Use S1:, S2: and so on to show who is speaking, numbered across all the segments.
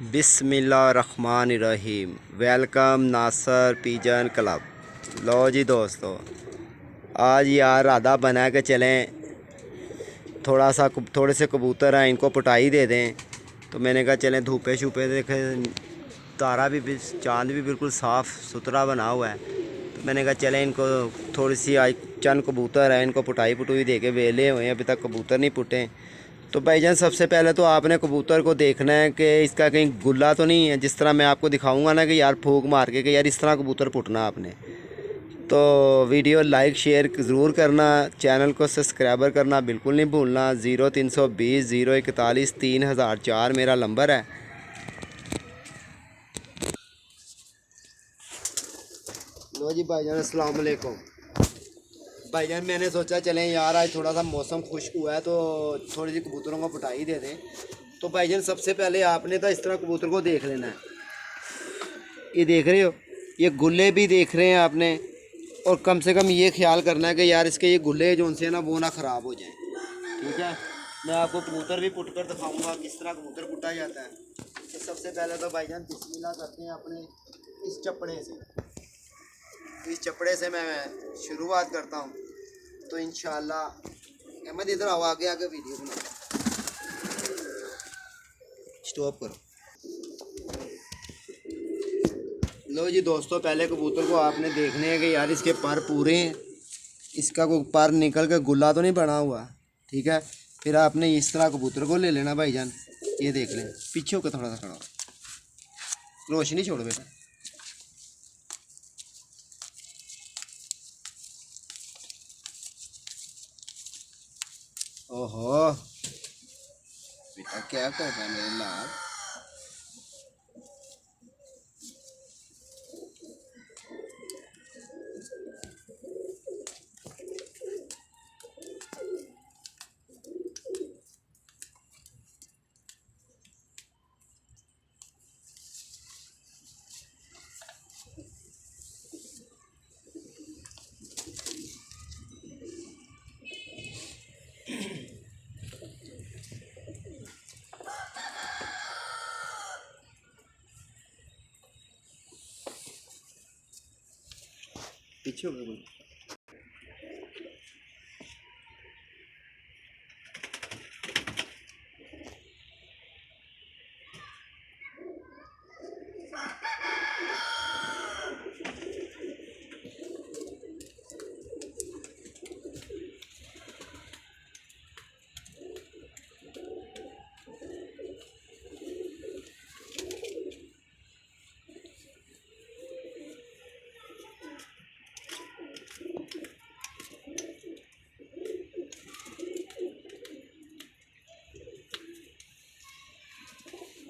S1: बिस्मिल्लाहिर्रहमानिर्रहीम। वेलकम नासर pigeon club. लो जी दोस्तों, आज यार आधा बना के चलें। थोड़े से कबूतर हैं, इनको पटाई दे दें। तो मैंने कहा चलें, धूपे छुपे देखें, तारा भी चांद भी बिल्कुल साफ़ सुथरा बना हुआ है। तो मैंने कहा चलें, इनको थोड़ी सी आज चंद कबूतर हैं, इनको पुटाई पुटुई दे के वेले हुए हैं, अभी तक कबूतर नहीं पुटे। तो भाईजान सबसे पहले तो आपने कबूतर को देखना है कि इसका कहीं गुल्ला तो नहीं है। जिस तरह मैं आपको दिखाऊंगा ना कि यार फूंक मार के कि यार इस तरह कबूतर पुटना आपने। तो वीडियो लाइक शेयर ज़रूर करना, चैनल को सब्सक्राइबर करना बिल्कुल नहीं भूलना। 0320 041 3004 मेरा नंबर है। लो जी भाईजान, अस्सलाम वालेकुम। भाईजान मैंने सोचा चलें यार, आज थोड़ा सा मौसम खुश्क हुआ है तो थोड़ी सी कबूतरों को पटाई दे दें। तो भाईजान सबसे पहले आपने तो इस तरह कबूतर को देख लेना है। ये देख रहे हो, ये गुल्ले भी देख रहे हैं आपने। और कम से कम ये ख्याल करना है कि यार इसके ये गुल्ले जो उनसे ना वो ना ख़राब हो जाए। ठीक है, मैं आपको कबूतर भी पुट कर दिखाऊँगा किस तरह कबूतर पुटा जाता है। तो सबसे पहले तो भाईजान बिस्मिल्लाह करते हैं अपने इस चपड़े से। इस चपड़े से मैं शुरुआत करता हूँ। तो इंशाल्लाह अहमद इधर आओ, आगे आगे वीडियो बना। स्टॉप करो। लो जी दोस्तों, पहले कबूतर को आपने देखने हैं कि यार इसके पर पूरे हैं, इसका कोई पर निकल के गुल्ला तो नहीं बना हुआ। ठीक है, फिर आपने इस तरह कबूतर को ले लेना भाईजान। ये देख लें, पीछे होकर थोड़ा सा खड़ा हो, रोशनी छोड़ो बेटा। ओहो बेटा, क्या कर रहा है मेरे लाल। पीछे हो गए।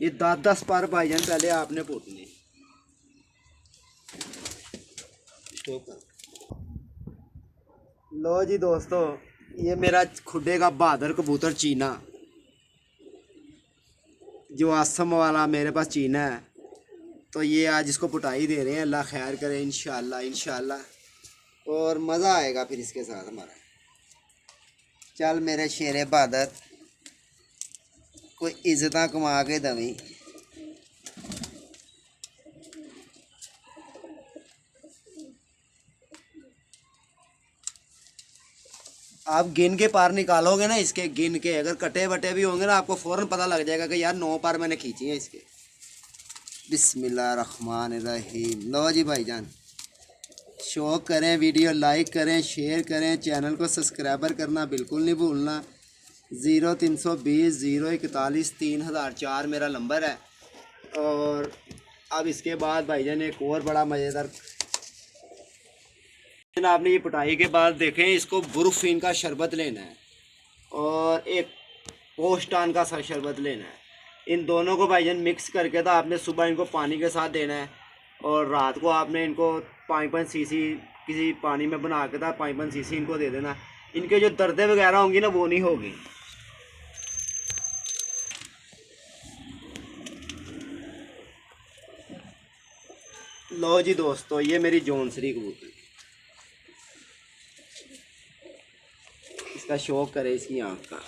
S1: ये 10-10 पर भाईजान पहले आपने पोतने। स्टॉप कर। लो जी दोस्तों, ये मेरा खुडे का बहादुर कबूतर चीना, जो आसम वाला मेरे पास चीना है। तो ये आज इसको पुटाई दे रहे हैं, अल्लाह खैर करे इंशाल्लाह इंशाल्लाह। और मज़ा आएगा फिर इसके साथ हमारा। चल मेरे शेरे बहादुर, कोई इज्जत कमा के दवी। आप गिन के पार निकालोगे ना इसके, गिन के अगर कटे बटे भी होंगे ना, आपको फ़ौरन पता लग जाएगा कि यार 9 पार मैंने खींची हैं इसके। बिस्मिल्लाहिर्रहमानिर्रहीम। लो जी भाईजान, शौक करें, वीडियो लाइक करें, शेयर करें, चैनल को सब्सक्राइबर करना बिल्कुल नहीं भूलना। 0320 041 3004 मेरा नंबर है। और अब इसके बाद भाईजान एक और बड़ा मज़ेदार, आपने ये पिटाई के बाद देखें, इसको बुरुफीन का शरबत लेना है और एक पोस्टान का शरबत लेना है। इन दोनों को भाईजान मिक्स करके तो आपने सुबह इनको पानी के साथ देना है। और रात को आपने इनको 5-5 सीसी किसी पानी में बना के था 5-5 सीसी इनको दे देना। इनके जो दर्दें वगैरह होंगी ना, वो नहीं होगी। लो जी दोस्तों, ये मेरी जौनसरी कबूतर, इसका शौक करे इसकी आँख का।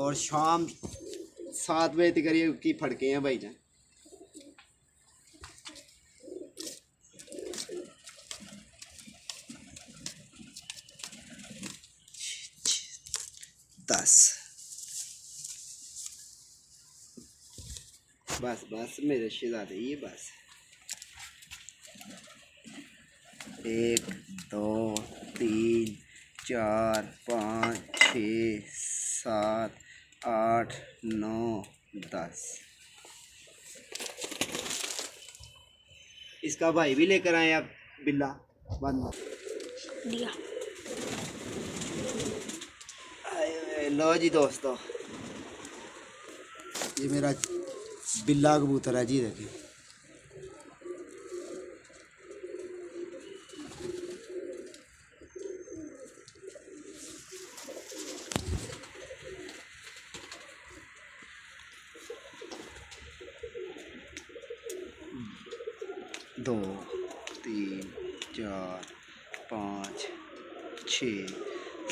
S1: और शाम 7 बजे तक ये की फड़के हैं भाईजान। बस बस मेरे शहजादे, ये बस 1 2 3 4 5 6 7 8 9 10। इसका भाई भी लेकर आए आप बिल्ला बंद
S2: दिया।
S1: लो जी दोस्तों, ये मेरा बिल्ला कबूतर है जी, देखिए। दो 3 4 5 6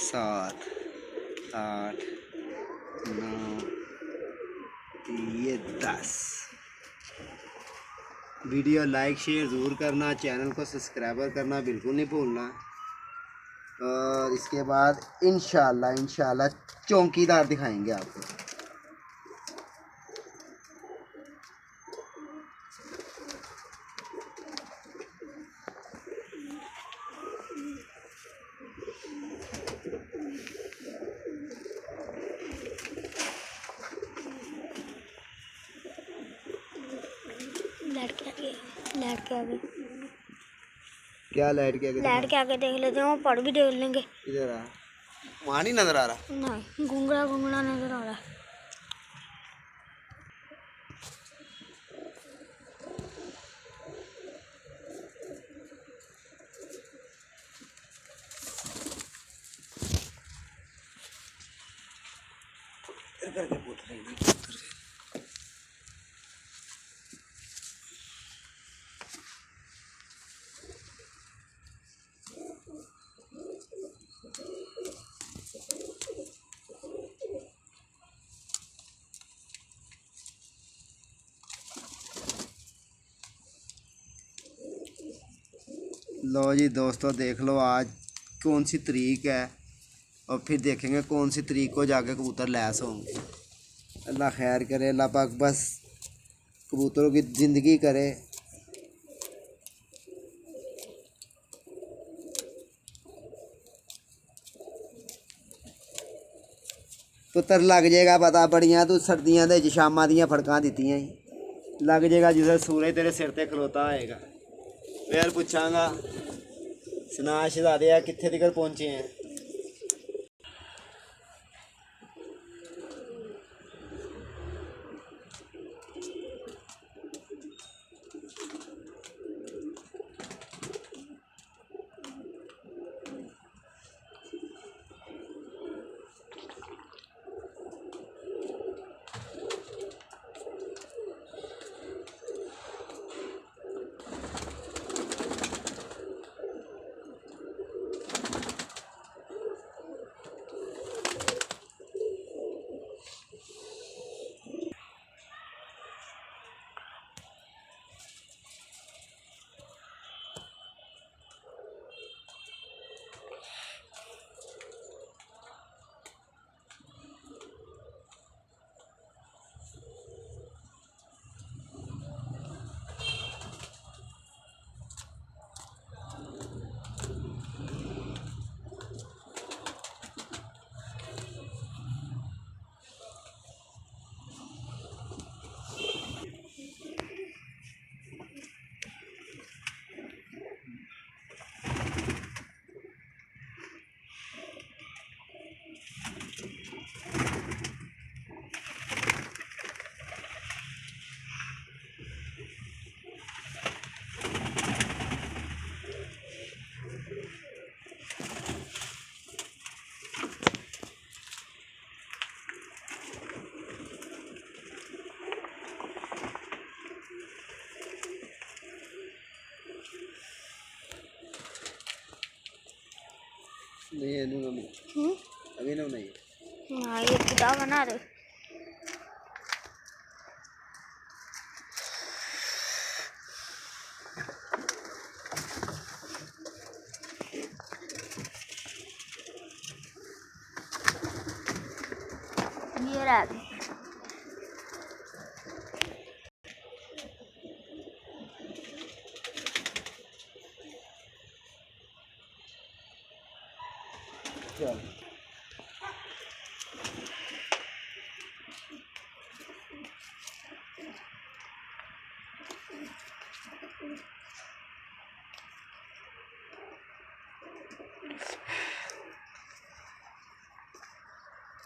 S1: 7 8 9 ये 10। वीडियो लाइक शेयर ज़रूर करना, चैनल को सब्सक्राइबर करना बिल्कुल नहीं भूलना। और इसके बाद इंशाल्लाह चौकीदार दिखाएंगे आपको।
S2: लाइट के आगे
S1: क्या लाइट के आगे?
S2: लाइट के आगे देख लेते हैं, वो पढ़ भी देख लेंगे।
S1: इधर आ, वहाँ नहीं नजर आ रहा?
S2: नहीं, घुंगरा घुंगरा नजर आ रहा है।
S1: करके पूछ रही है। लो जी दोस्तों, देख लो आज कौन सी तारीख है, और फिर देखेंगे कौन सी तारीख को जाके कबूतर लैस होंगे। अल्लाह खैर करे, अल्लाह पाक बस कबूतरों की ज़िंदगी करे। पुत्र लग जाएगा पता, बड़ियां तू सर्दियां दे शामां दियां फड़कां दित्तियां ही, लग जाएगा जिसले सूरज तेरे सिर ते खलोता आएगा। फिर पूछांगा सुना शहजादे कित्थे तक पहुंचे हैं। नहीं अभी ना नहीं।
S2: हाँ, ये खुदा बना रहे। रह गए।
S1: चल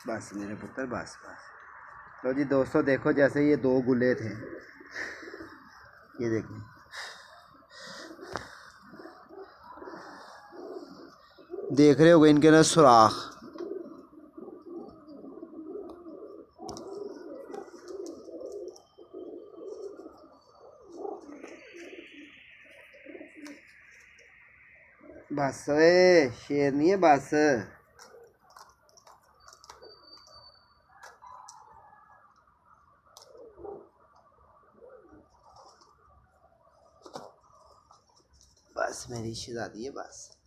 S1: बस मेरे पुत्र, बस बस। लो जी दोस्तों, देखो जैसे ये दो गुले थे, ये देखिए, देख रहे होगे इनके ना सुराख। बस ओए, शेर नहीं है बस। बस मेरी शहजादी है, बस।